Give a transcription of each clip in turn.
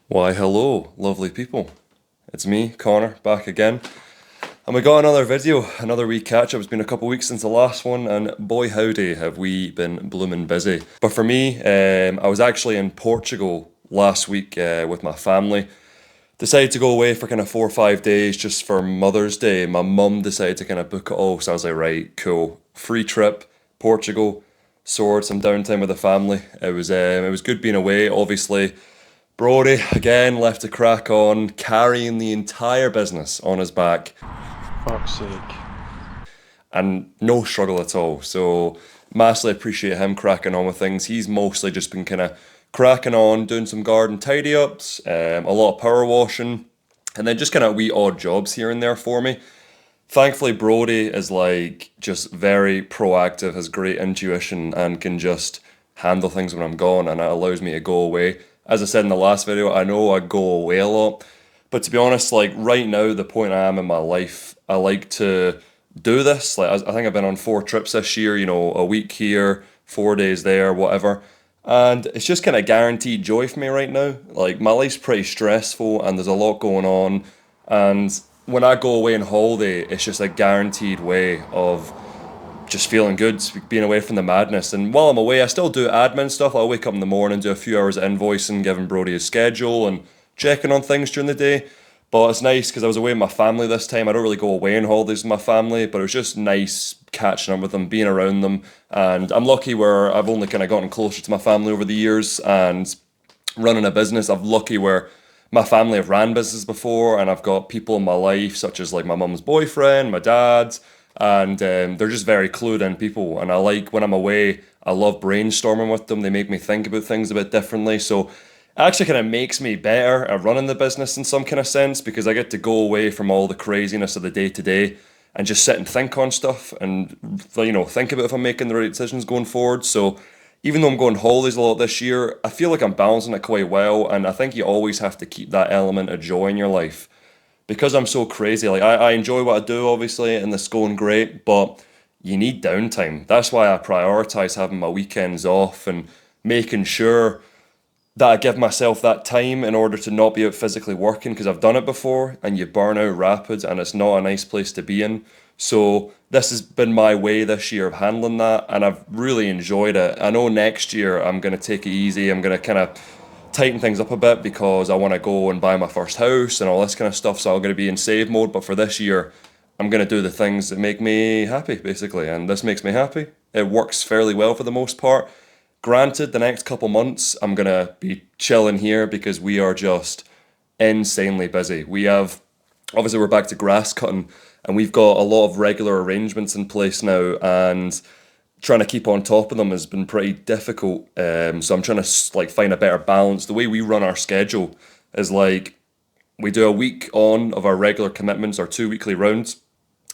Why, hello, lovely people. It's me, Connor, back again. And we got another video, another wee catch up. It's been a couple of weeks since the last one, and boy, howdy, have we been blooming busy. But for me, I was actually in Portugal last week with my family. Decided to go away for kind of 4 or 5 days just for Mother's Day. My mum decided to kind of book it all, so I was like, right, cool. Free trip, Portugal, soared some downtime with the family. It was good being away, obviously. Brody, again, left to crack on, carrying the entire business on his back, Fuck's sake. and no struggle at all. So, massively appreciate him cracking on with things. He's mostly just been kind of cracking on, doing some garden tidy ups, a lot of power washing, and then just kind of wee odd jobs here and there for me. Thankfully, Brody is like just very proactive, has great intuition, and can just handle things when I'm gone, and it allows me to go away. As I said in the last video, I know I go away a lot, but to be honest, like right now, the point I am in my life, I like to do this. Like I think I've been on 4 trips this year. A week here, 4 days there, whatever. And it's just kind of guaranteed joy for me right now. Like my life's pretty stressful and there's a lot going on. And when I go away on holiday, it's just a guaranteed way of just feeling good, being away from the madness. And while I'm away, I still do admin stuff. I'll wake up in the morning, do a few hours of invoicing, giving Brody his schedule and checking on things during the day. But it's nice because I was away with my family this time. I don't really go away on holidays with my family, but it was just nice catching up with them, being around them. And I'm lucky where I've only kind of gotten closer to my family over the years and running a business. I'm lucky where my family have ran business before, and I've got people in my life such as like my mum's boyfriend, my dad, and they're just very clued in people. And I like when I'm away, I love brainstorming with them. They make me think about things a bit differently. So it actually kind of makes me better at running the business in some kind of sense because I get to go away from all the craziness of the day to day and just sit and think on stuff and think about if I'm making the right decisions going forward. So even though I'm going holidays a lot this year, I feel like I'm balancing it quite well, and I think you always have to keep that element of joy in your life because I'm so crazy. Like I enjoy what I do, obviously, and it's going great, but you need downtime. That's why I prioritize having my weekends off and making sure that I give myself that time in order to not be out physically working because I've done it before and you burn out rapid and it's not a nice place to be in. So this has been my way this year of handling that and I've really enjoyed it. I know next year I'm going to take it easy. I'm going to kind of tighten things up a bit because I want to go and buy my first house and all this kind of stuff. So I'm going to be in save mode. But for this year, I'm going to do the things that make me happy, basically. And this makes me happy. It works fairly well for the most part. Granted, the next couple months, I'm going to be chilling here because we are just insanely busy. Obviously, we're back to grass cutting and we've got a lot of regular arrangements in place now. And trying to keep on top of them has been pretty difficult. So I'm trying to like find a better balance. The way we run our schedule is like we do a week on of our regular commitments, our 2 weekly rounds,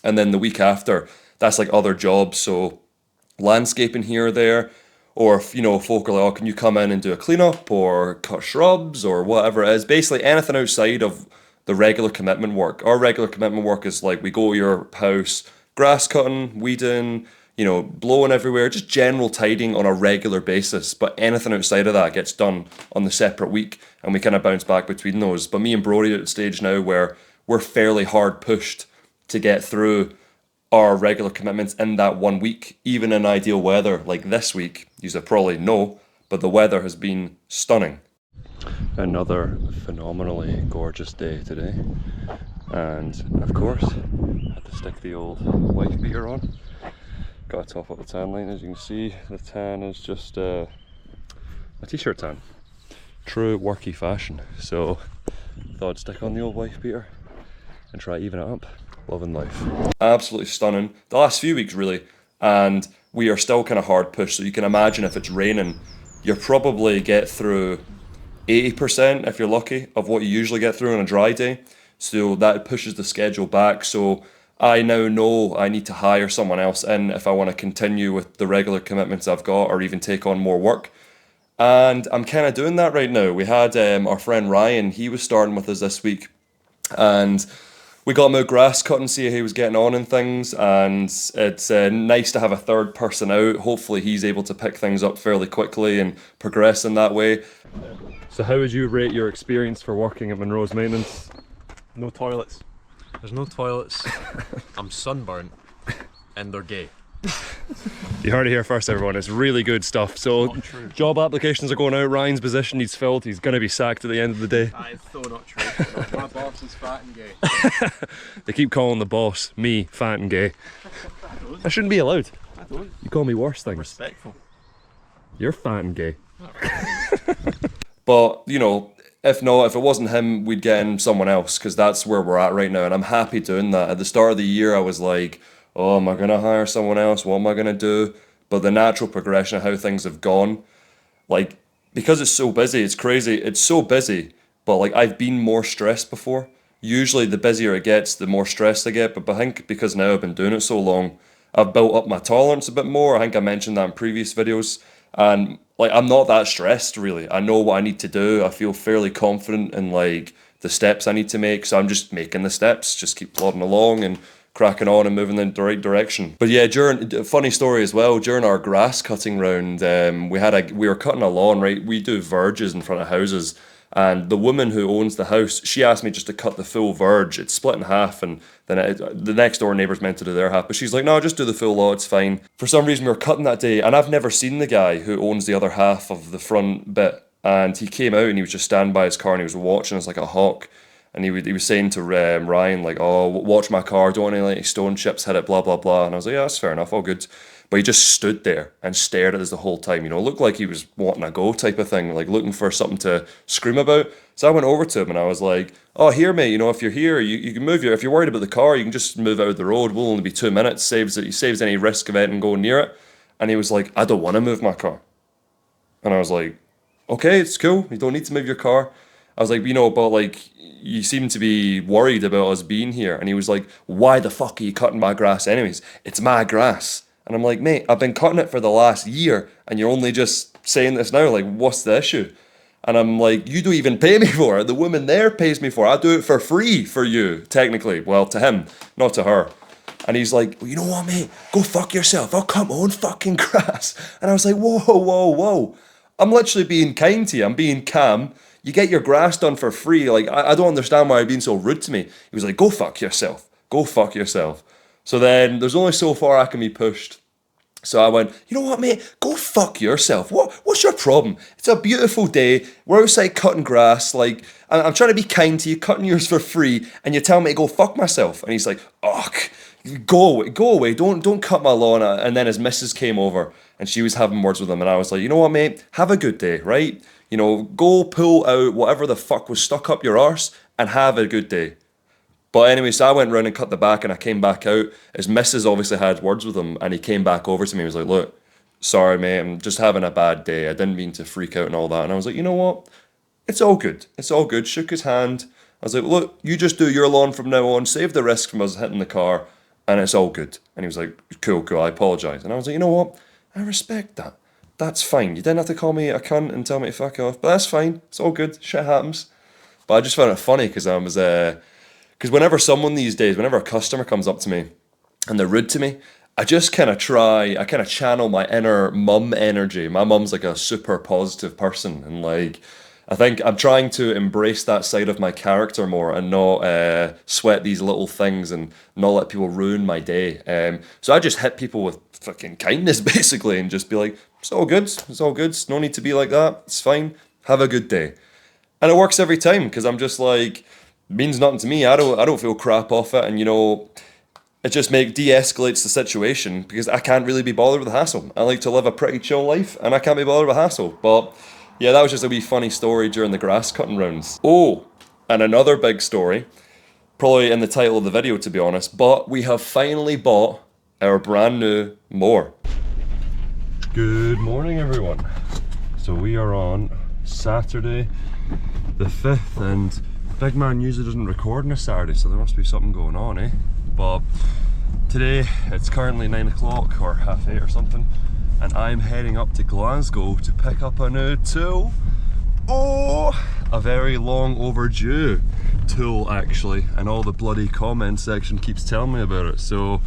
and then the week after, that's like other jobs. So landscaping here or there, or if folk are like, oh, can you come in and do a cleanup or cut shrubs or whatever it is. Basically anything outside of the regular commitment work. Our regular commitment work is like we go to your house, grass cutting, weeding, blowing everywhere, just general tidying on a regular basis. But anything outside of that gets done on the separate week, and we kind of bounce back between those. But me and Brody are at the stage now where we're fairly hard pushed to get through our regular commitments in that 1 week, even in ideal weather like this week. You probably know, but the weather has been stunning. Another phenomenally gorgeous day today, and of course, had to stick the old wife beater on. Got to top up the tan line. As you can see, the tan is just a t-shirt tan, true worky fashion. So thought I'd stick on the old wife beater and try even it up. Loving life. Absolutely stunning. The last few weeks really, and we are still kind of hard pushed. So you can imagine if it's raining, you'll probably get through 80% if you're lucky of what you usually get through on a dry day. So that pushes the schedule back. So I now know I need to hire someone else in if I want to continue with the regular commitments I've got or even take on more work. And I'm kind of doing that right now. We had our friend Ryan, he was starting with us this week. And we got him out grass cutting, see how he was getting on and things, and it's nice to have a third person out. Hopefully he's able to pick things up fairly quickly and progress in that way. So how would you rate your experience for working at Munro's maintenance? No toilets. There's no toilets. I'm sunburnt and they're gay. You heard it here first, everyone. It's really good stuff. So job applications are going out. Ryan's position needs filled. He's going to be sacked at the end of the day. That is so not true. My boss is fat and gay. They keep calling the boss, me, fat and gay. I shouldn't be allowed. I don't. You call me worse things. Respectful. You're fat and gay. But, you know, if not, if it wasn't him, we'd get in someone else, because that's where we're at right now, and I'm happy doing that. At the start of the year, I was like, oh, am I going to hire someone else? What am I going to do? But the natural progression of how things have gone, like, because it's so busy, it's crazy. It's so busy, but, like, I've been more stressed before. Usually, the busier it gets, the more stressed I get, but I think because now I've been doing it so long, I've built up my tolerance a bit more. I think I mentioned that in previous videos. And like, I'm not that stressed really. I know what I need to do. I feel fairly confident in like the steps I need to make. So I'm just making the steps, just keep plodding along and cracking on and moving in the right direction. But yeah, funny story as well, during our grass cutting round, we were cutting a lawn, right? We do verges in front of houses. And the woman who owns the house, she asked me just to cut the full verge. It's split in half, and then the next door neighbour's meant to do their half. But she's like, no, just do the full lot, it's fine. For some reason, we were cutting that day, and I've never seen the guy who owns the other half of the front bit. And he came out, and he was just standing by his car, and he was watching us like a hawk. And he was saying to Ryan, like, oh, watch my car, don't want any stone chips hit it, blah, blah, blah. And I was like, yeah, that's fair enough, all good. But he just stood there and stared at us the whole time, you know, looked like he was wanting a go type of thing, like looking for something to scream about. So I went over to him and I was like, oh, here, mate, you know, if you're here, you can move if you're worried about the car, you can just move out of the road. We'll only be 2 minutes, saves any risk of anything going near it. And he was like, I don't want to move my car. And I was like, okay, it's cool. You don't need to move your car. I was like, you know, but like, you seem to be worried about us being here. And he was like, why the fuck are you cutting my grass anyways? It's my grass. And I'm like, mate, I've been cutting it for the last year and you're only just saying this now, like, what's the issue? And I'm like, you don't even pay me for it. The woman there pays me for it. I do it for free for you, technically. Well, to him, not to her. And he's like, well, you know what, mate? Go fuck yourself. I'll cut my own fucking grass. And I was like, whoa, whoa, whoa. I'm literally being kind to you. I'm being calm. You get your grass done for free. Like, I don't understand why you're being so rude to me. He was like, go fuck yourself. Go fuck yourself. So then there's only so far I can be pushed. So I went, you know what, mate? Go fuck yourself. What's your problem? It's a beautiful day. We're outside cutting grass. Like, I'm trying to be kind to you, cutting yours for free, and you tell me to go fuck myself. And he's like, oh, go away. Don't cut my lawn. And then his missus came over, and she was having words with him, and I was like, you know what, mate? Have a good day, right? You know, go pull out whatever the fuck was stuck up your arse, and have a good day. But anyway, so I went round and cut the back and I came back out. His missus obviously had words with him and he came back over to me. He was like, look, sorry mate, I'm just having a bad day. I didn't mean to freak out and all that. And I was like, you know what? It's all good. It's all good. Shook his hand. I was like, look, you just do your lawn from now on. Save the risk from us hitting the car and it's all good. And he was like, cool, I apologise. And I was like, you know what? I respect that. That's fine. You didn't have to call me a cunt and tell me to fuck off. But that's fine. It's all good. Shit happens. But I just found it funny because I was... Because whenever a customer comes up to me and they're rude to me, I kind of channel my inner mum energy. My mum's like a super positive person. And like, I think I'm trying to embrace that side of my character more and not sweat these little things and not let people ruin my day. So I just hit people with fucking kindness basically and just be like, it's all good. No need to be like that. It's fine. Have a good day. And it works every time because I'm just like... means nothing to me. I don't feel crap off it, and you know, it just de-escalates the situation because I can't really be bothered with the hassle. I like to live a pretty chill life, and I can't be bothered with hassle. But yeah, that was just a wee funny story during the grass cutting rounds. Oh, and another big story, probably in the title of the video to be honest. But we have finally bought our brand new mower. Good morning, everyone. So we are on Saturday, the 5th, and big man usually doesn't record on a Saturday, so there must be something going on, eh? But today, it's currently 9 o'clock or 8:30 or something, and I'm heading up to Glasgow to pick up a new tool. Oh, a very long overdue tool actually, and all the bloody comment section keeps telling me about it. So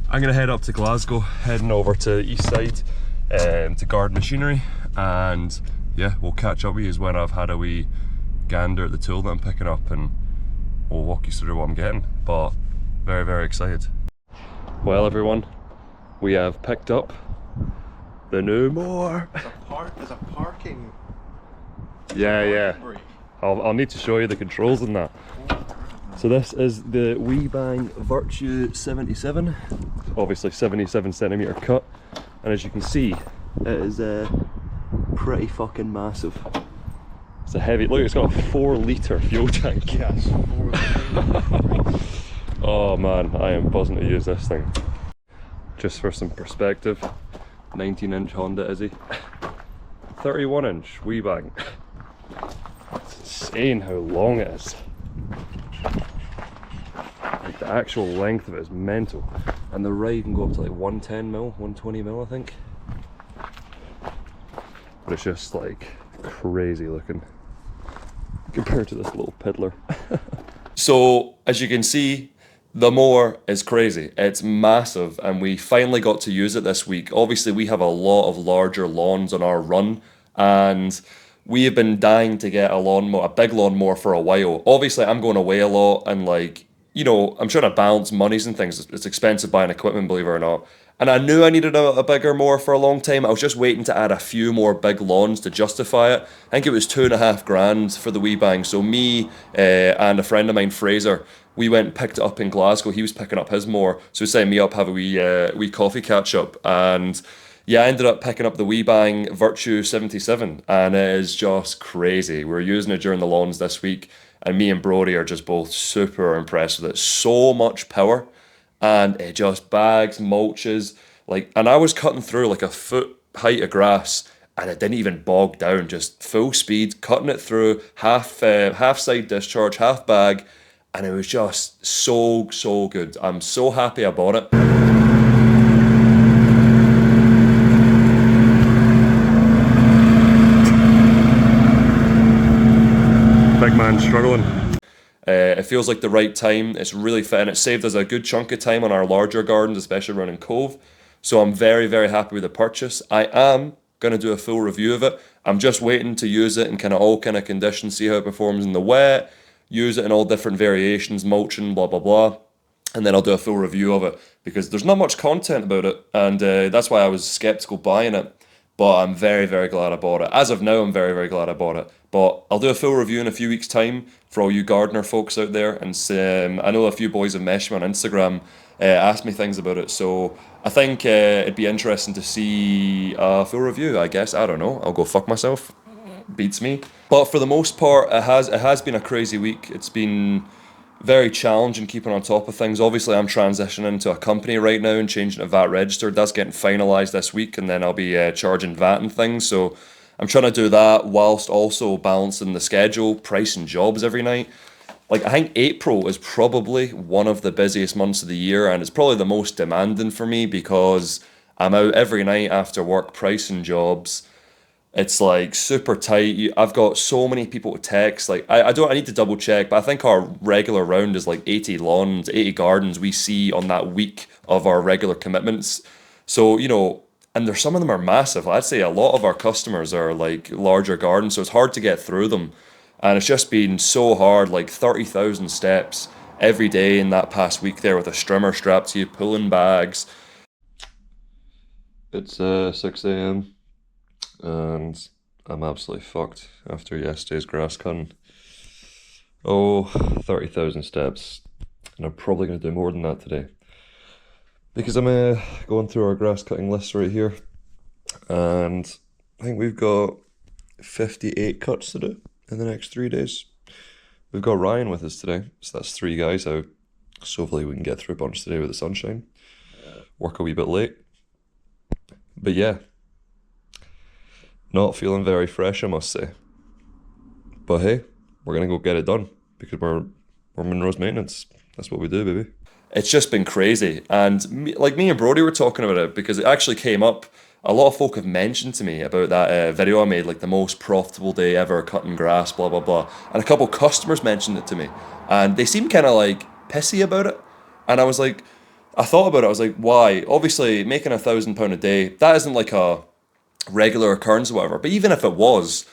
I'm gonna head up to Glasgow, heading over to the east side to Garden Machinery, and yeah, we'll catch up with you when I've had a wee gander at the tool that I'm picking up, and we'll walk you through what I'm getting. But very, very excited. Well everyone, we have picked up the new Mower. There's a parking. Yeah. I'll need to show you the controls in that. So this is the WeBang Virtue 77, obviously 77cm cut, and as you can see, it is pretty fucking massive. It's a heavy, look, it's got a 4-litre fuel tank. Yes. Oh man, I am buzzing to use this thing. Just for some perspective, 19-inch Honda Izzy, 31-inch WeBang. It's insane how long it is. Like the actual length of it is mental, and the ride can go up to like 110 mil, 120 mil I think. But it's just like crazy looking compared to this little piddler. So as you can see, the mower is crazy. It's massive, and we finally got to use it this week. Obviously we have a lot of larger lawns on our run, and we have been dying to get a lawnmower, a big lawnmower, for a while. Obviously I'm going away a lot, and like, you know, I'm trying to balance monies and things. It's expensive buying equipment, believe it or not. And I knew I needed a bigger mower for a long time. I was just waiting to add a few more big lawns to justify it. I think it was $2,500 for the WeBang. So me and a friend of mine, Fraser, we went and picked it up in Glasgow. He was picking up his mower, so he set me up, have a wee coffee catch up, and yeah, I ended up picking up the WeBang Virtue 77, and it is just crazy. We're using it during the lawns this week, and me and Brody are just both super impressed with it. So much power, and it just bags, mulches, like, and I was cutting through like a foot height of grass, and it didn't even bog down, just full speed, cutting it through, half side discharge, half bag, and it was just so good. I'm so happy I bought it. Big man struggling. It feels like the right time. It's really fit, and it saved us a good chunk of time on our larger gardens, especially running Cove. So I'm very, very happy with the purchase. I am going to do a full review of it. I'm just waiting to use it in kind of all kind of conditions, see how it performs in the wet, use it in all different variations, mulching, blah, blah, blah. And then I'll do a full review of it, because there's not much content about it, and that's why I was skeptical buying it. But I'm very, very glad I bought it. As of now, I'm very, very glad I bought it. But I'll do a full review in a few weeks' time for all you gardener folks out there. And I know a few boys have messaged me on Instagram, asked me things about it. So I think it'd be interesting to see a full review, I guess. I don't know. I'll go fuck myself. Beats me. But for the most part, it has been a crazy week. It's been very challenging keeping on top of things. Obviously, I'm transitioning to a company right now and changing to VAT registered. That's getting finalised this week, and then I'll be charging VAT and things. So I'm trying to do that whilst also balancing the schedule, pricing jobs every night. Like, I think April is probably one of the busiest months of the year, and it's probably the most demanding for me because I'm out every night after work pricing jobs. It's like super tight. I've got so many people to text. Like, I need to double check, but I think our regular round is like 80 lawns, 80 gardens we see on that week of our regular commitments. So, you know, and there's some of them are massive. I'd say a lot of our customers are like larger gardens, so it's hard to get through them. And it's just been so hard, like 30,000 steps every day in that past week there with a strimmer strapped to you, pulling bags. It's 6 a.m. and I'm absolutely fucked after yesterday's grass cutting. Oh, 30,000 steps, and I'm probably going to do more than that today, because I'm going through our grass cutting list right here, and I think we've got 58 cuts to do in the next 3 days. We've got Ryan with us today, so that's 3 guys out, so hopefully we can get through a bunch today with the sunshine. Work a wee bit late, but yeah, not feeling very fresh, I must say. But hey, we're gonna go get it done because we're Munro's maintenance. That's what we do, baby. It's just been crazy, and me and Brody were talking about it because it actually came up a lot of folk have mentioned to me about that video I made, like the most profitable day ever cutting grass, blah blah blah. And a couple customers mentioned it to me, and they seemed kind of like pissy about it. And I was like, I thought about it. I was like, why? Obviously, making £1,000 a day, that isn't like a regular occurrence or whatever. But even if it was,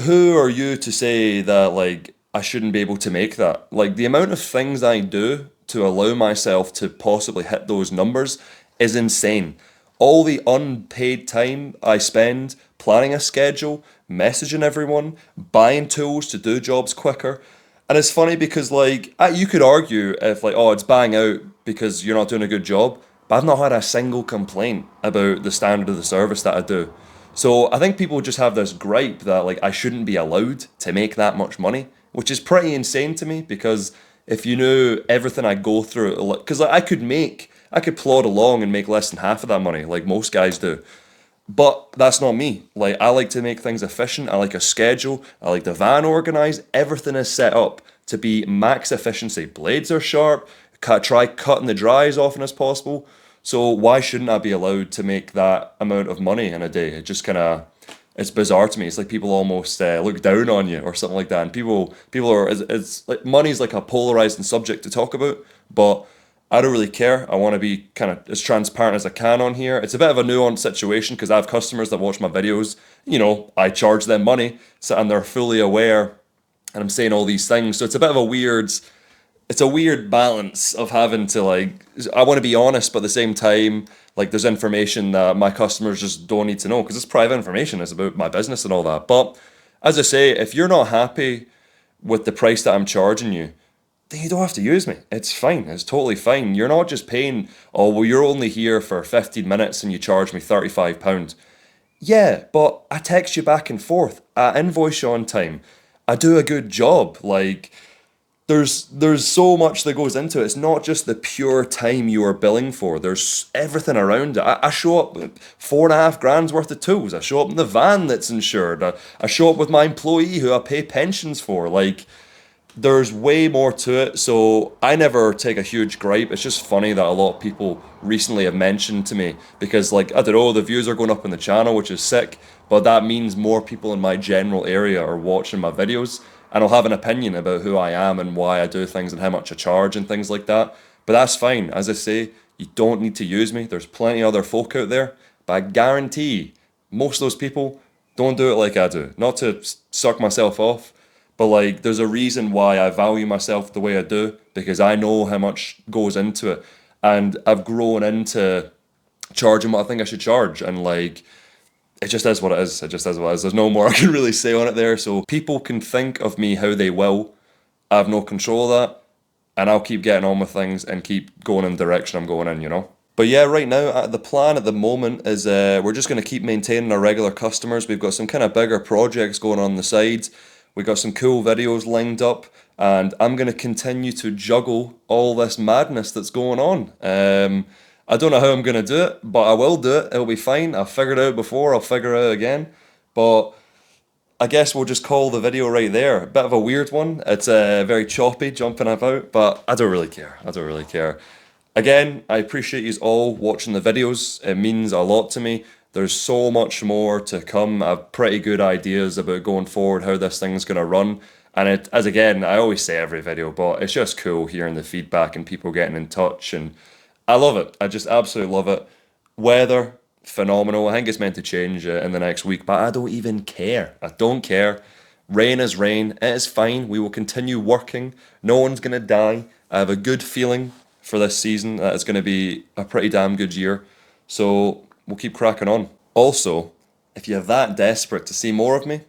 who are you to say that like I shouldn't be able to make that? Like the amount of things I do to allow myself to possibly hit those numbers is insane. All the unpaid time I spend planning a schedule, messaging everyone, buying tools to do jobs quicker. And it's funny because like you could argue if like, oh, it's bang out because you're not doing a good job, but I've not had a single complaint about the standard of the service that I do. So I think people just have this gripe that like I shouldn't be allowed to make that much money, which is pretty insane to me because if you knew everything I go through, because like, I could plod along and make less than half of that money, like most guys do. But that's not me. Like I like to make things efficient. I like a schedule. I like the van organized. Everything is set up to be max efficiency. Blades are sharp. Try cutting the dry as often as possible. So why shouldn't I be allowed to make that amount of money in a day? It just kind of it's bizarre to me. It's like people almost look down on you or something like that. And people are it's like money's like a polarizing subject to talk about, but I don't really care. I want to be kind of as transparent as I can on here. It's a bit of a nuanced situation because I have customers that watch my videos. You know, I charge them money, so and they're fully aware, and I'm saying all these things. So it's a bit of a weird it's a weird balance of having to like I want to be honest but at the same time like there's information that my customers just don't need to know because it's private information, it's about my business and all that. But as I say, if you're not happy with the price that I'm charging you, then you don't have to use me. It's fine. It's totally fine. You're not just paying, oh well, you're only here for 15 minutes and you charge me £35. Yeah, but I text you back and forth, I invoice you on time, I do a good job. Like there's so much that goes into it. It's not just the pure time you are billing for. There's everything around it. I show up with 4.5 grand's worth of tools. I show up in the van that's insured. I show up with my employee who I pay pensions for. Like there's way more to it. So I never take a huge gripe. It's just funny that a lot of people recently have mentioned to me because like I don't know, the views are going up on the channel, which is sick, but that means more people in my general area are watching my videos and I'll have an opinion about who I am and why I do things and how much I charge and things like that. But that's fine. As I say, you don't need to use me. There's plenty of other folk out there, but I guarantee most of those people don't do it like I do. Not to suck myself off, but like, there's a reason why I value myself the way I do because I know how much goes into it, and I've grown into charging what I think I should charge, and like, it just is what it is. It just is what it is. There's no more I can really say on it there. So people can think of me how they will. I have no control of that, and I'll keep getting on with things and keep going in the direction I'm going in. You know. But yeah, right now the plan at the moment is we're just going to keep maintaining our regular customers. We've got some kind of bigger projects going on the side. We got some cool videos lined up, and I'm going to continue to juggle all this madness that's going on. I don't know how I'm going to do it, but I will do it. It'll be fine. I've figured it out before. I'll figure it out again. But I guess we'll just call the video right there. A bit of a weird one. It's very choppy, jumping about, but I don't really care. I don't really care. Again, I appreciate you all watching the videos. It means a lot to me. There's so much more to come. I have pretty good ideas about going forward, how this thing's going to run. And it, as again, I always say every video, but it's just cool hearing the feedback and people getting in touch. And I love it. I just absolutely love it. Weather, phenomenal. I think it's meant to change in the next week, but I don't even care. I don't care. Rain is rain. It is fine. We will continue working. No one's going to die. I have a good feeling for this season that it's going to be a pretty damn good year. So we'll keep cracking on. Also, if you're that desperate to see more of me,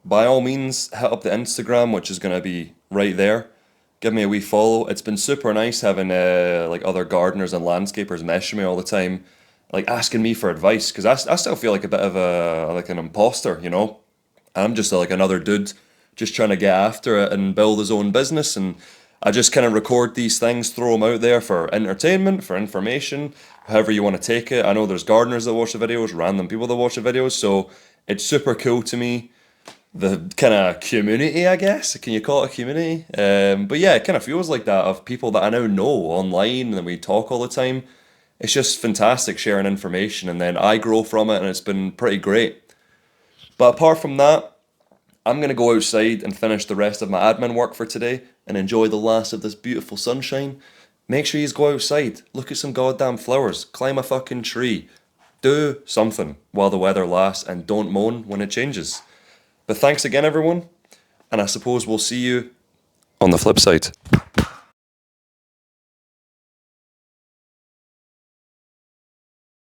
by all means, hit up the Instagram, which is going to be right there. Give me a wee follow. It's been super nice having like other gardeners and landscapers messaging me all the time, like asking me for advice, because I still feel like a bit of a like an imposter, you know. I'm just like another dude just trying to get after it and build his own business, and I just kind of record these things, throw them out there for entertainment, for information, however you want to take it. I know there's gardeners that watch the videos, random people that watch the videos, so it's super cool to me. The kind of community, I guess. Can you call it a community? But yeah, it kind of feels like that of people that I now know online and we talk all the time. It's just fantastic sharing information, and then I grow from it, and it's been pretty great. But apart from that, I'm going to go outside and finish the rest of my admin work for today and enjoy the last of this beautiful sunshine. Make sure you go outside, look at some goddamn flowers, climb a fucking tree. Do something while the weather lasts and don't moan when it changes. But thanks again, everyone, and I suppose we'll see you on the flip side.